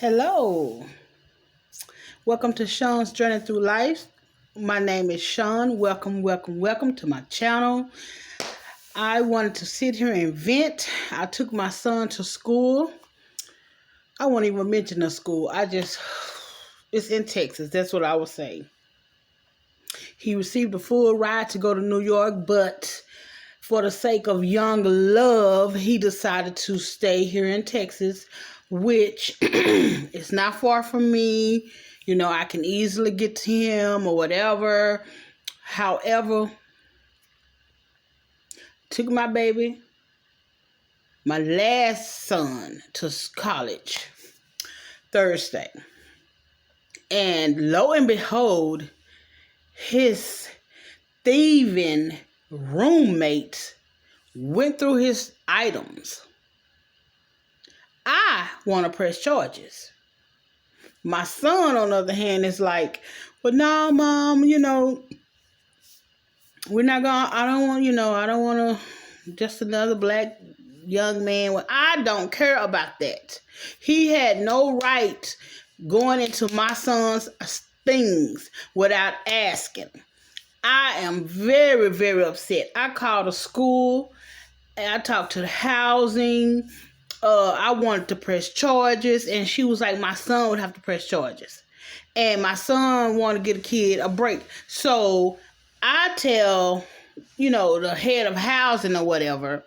Hello, welcome to Sean's Journey Through Life. My name is Sean. Welcome to my channel. I wanted to sit here and vent. I took my son to school. I won't even mention the school. It's in Texas. That's what I would say. He received a full ride to go to New York, but for the sake of young love, he decided to stay here in Texas, which is not far from me. You know, I can easily get to him or whatever. However, took my baby, my last son, to college Thursday. And lo and behold, his thieving roommate went through his items. I want to press charges. My son, on the other hand, is like, well, no, Mom, we're not going to, I don't want to, just another black young man. Well, I don't care about that. He had no right going into my son's things without asking. I am very, very upset. I called the school and I talked to the housing. I wanted to press charges, and she was like, my son would have to press charges. And my son wanted to get a kid a break. So I tell, the head of housing or whatever,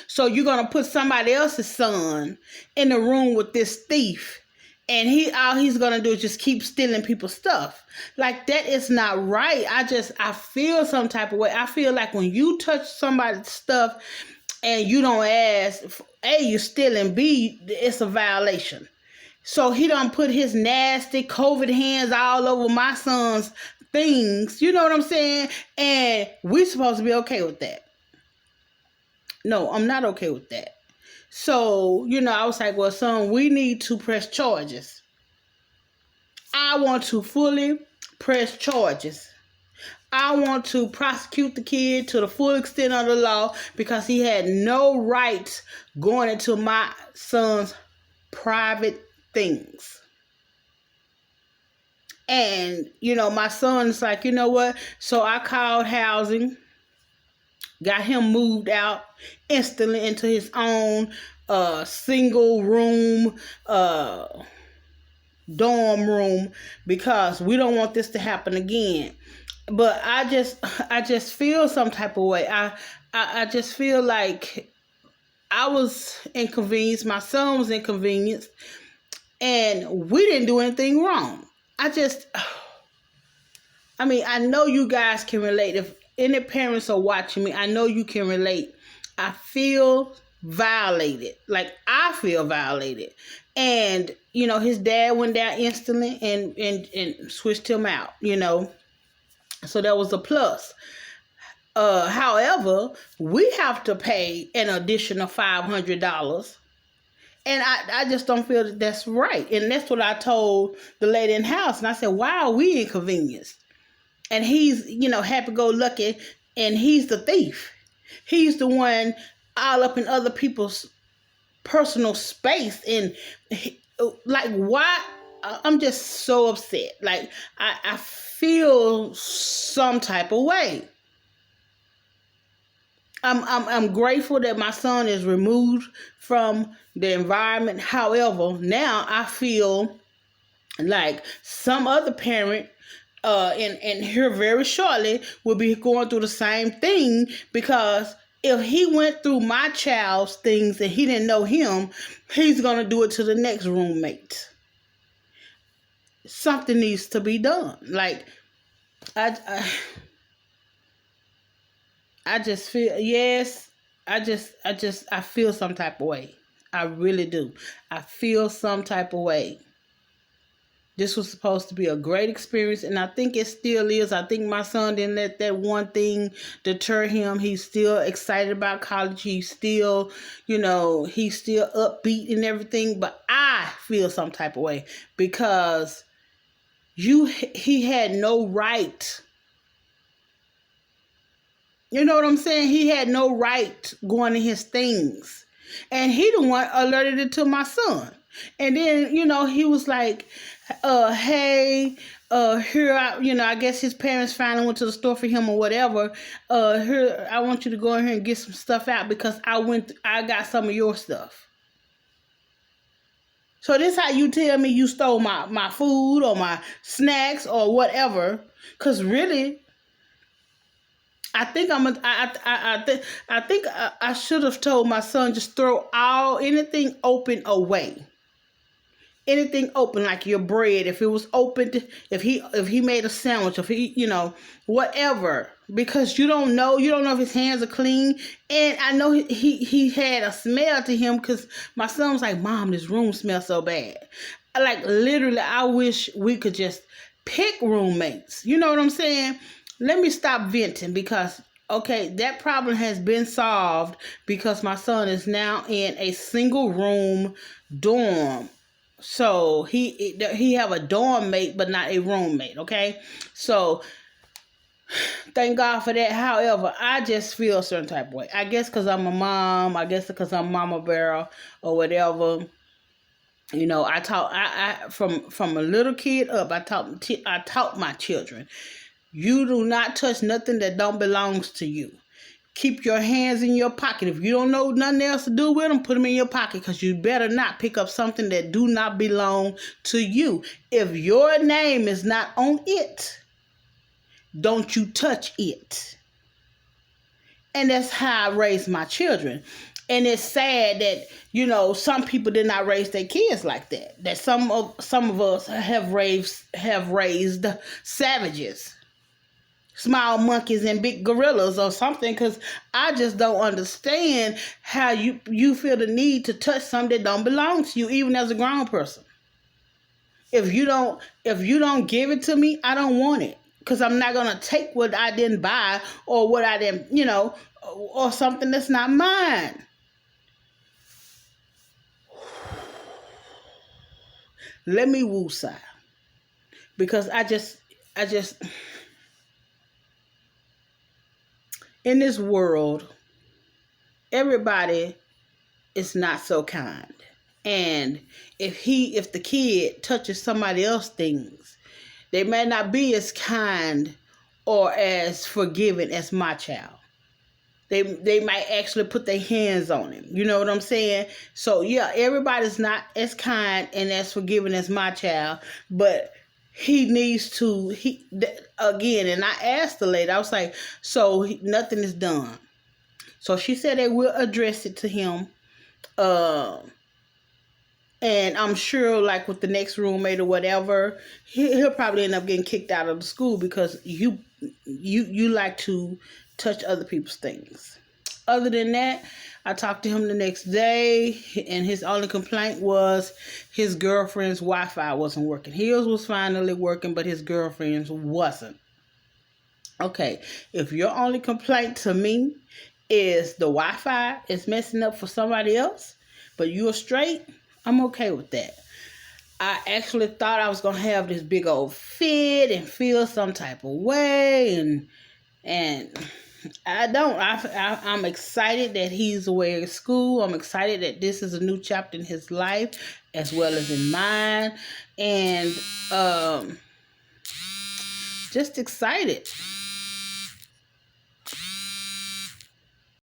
so you're going to put somebody else's son in the room with this thief, and all he's going to do is just keep stealing people's stuff. Like, that is not right. I feel some type of way. I feel like when you touch somebody's stuff and you don't ask, A, you're stealing, B, it's a violation. So he done put his nasty COVID hands all over my son's things. You know what I'm saying? And we supposed to be okay with that. No, I'm not okay with that. So, I was like, well, son, we need to press charges. I want to fully press charges. I want to prosecute the kid to the full extent of the law because he had no right going into my son's private things. And, my son's like, you know what? So I called housing, got him moved out instantly into his own single room, dorm room, because we don't want this to happen again. But I just feel some type of way. I just feel like I was inconvenienced. My son was inconvenienced. And we didn't do anything wrong. I know you guys can relate. If any parents are watching me, I know you can relate. I feel violated. Like, I feel violated. And, his dad went down instantly and switched him out, So that was a plus. However, we have to pay an additional $500. And I just don't feel that that's right. And that's what I told the lady in the house. And I said, why are we inconvenienced? And he's, happy-go-lucky, and he's the thief. He's the one all up in other people's personal space. And, why? I'm just so upset. Like, I feel some type of way. I'm grateful that my son is removed from the environment. However, now I feel like some other parent and here very shortly will be going through the same thing, because if he went through my child's things and he didn't know him, he's going to do it to the next roommate. Something needs to be done. Like, I just feel, I feel some type of way. I really do. I feel some type of way. This was supposed to be a great experience, and I think it still is. I think my son didn't let that one thing deter him. He's still excited about college. He's still, he's still upbeat and everything, but I feel some type of way because he had no right. You know what I'm saying? He had no right going to his things. And he the one alerted it to my son. And then, he was like, hey, here, I guess his parents finally went to the store for him or whatever. Here, I want you to go in here and get some stuff out because I got some of your stuff. So this how you tell me you stole my food or my snacks or whatever? Cause really, I think I should have told my son just throw anything open away. Anything open, like your bread, if it was opened, if he made a sandwich, if he, whatever, because you don't know if his hands are clean. And I know he had a smell to him, because my son was like, Mom, this room smells so bad. Like, literally, I wish we could just pick roommates. You know what I'm saying? Let me stop venting, because okay, that problem has been solved because my son is now in a single room dorm. So he have a dorm mate, but not a roommate. Okay, so thank God for that. However, I just feel a certain type of way. I guess because I'm a mom. I guess because I'm Mama Bear or whatever. I from a little kid up. I taught my children. You do not touch nothing that don't belongs to you. Keep your hands in your pocket. If you don't know nothing else to do with them, put them in your pocket, because you better not pick up something that do not belong to you. If your name is not on it, don't you touch it. And that's how I raised my children. And it's sad that, some people did not raise their kids like that. That some of us have raised savages. Small monkeys and big gorillas or something, because I just don't understand how you feel the need to touch something that don't belong to you, even as a grown person. If you don't give it to me, I don't want it, because I'm not gonna take what I didn't buy or what I didn't, or something that's not mine. Let me woosah, because I just in this world, everybody is not so kind. And if the kid touches somebody else's things, they may not be as kind or as forgiving as my child. They might actually put their hands on him. You know what I'm saying? So yeah, everybody's not as kind and as forgiving as my child, but he needs to, again, and I asked the lady, I was like, so nothing is done. So she said they will address it to him. And I'm sure, like with the next roommate or whatever, he'll probably end up getting kicked out of the school because you like to touch other people's things. Other than that, I talked to him the next day, and his only complaint was his girlfriend's Wi-Fi wasn't working. His was finally working, but his girlfriend's wasn't. Okay, if your only complaint to me is the Wi-Fi is messing up for somebody else, but you're straight, I'm okay with that. I actually thought I was going to have this big old fit and feel some type of way, and I don't. I'm excited that he's away at school. I'm excited that this is a new chapter in his life as well as in mine. And just excited.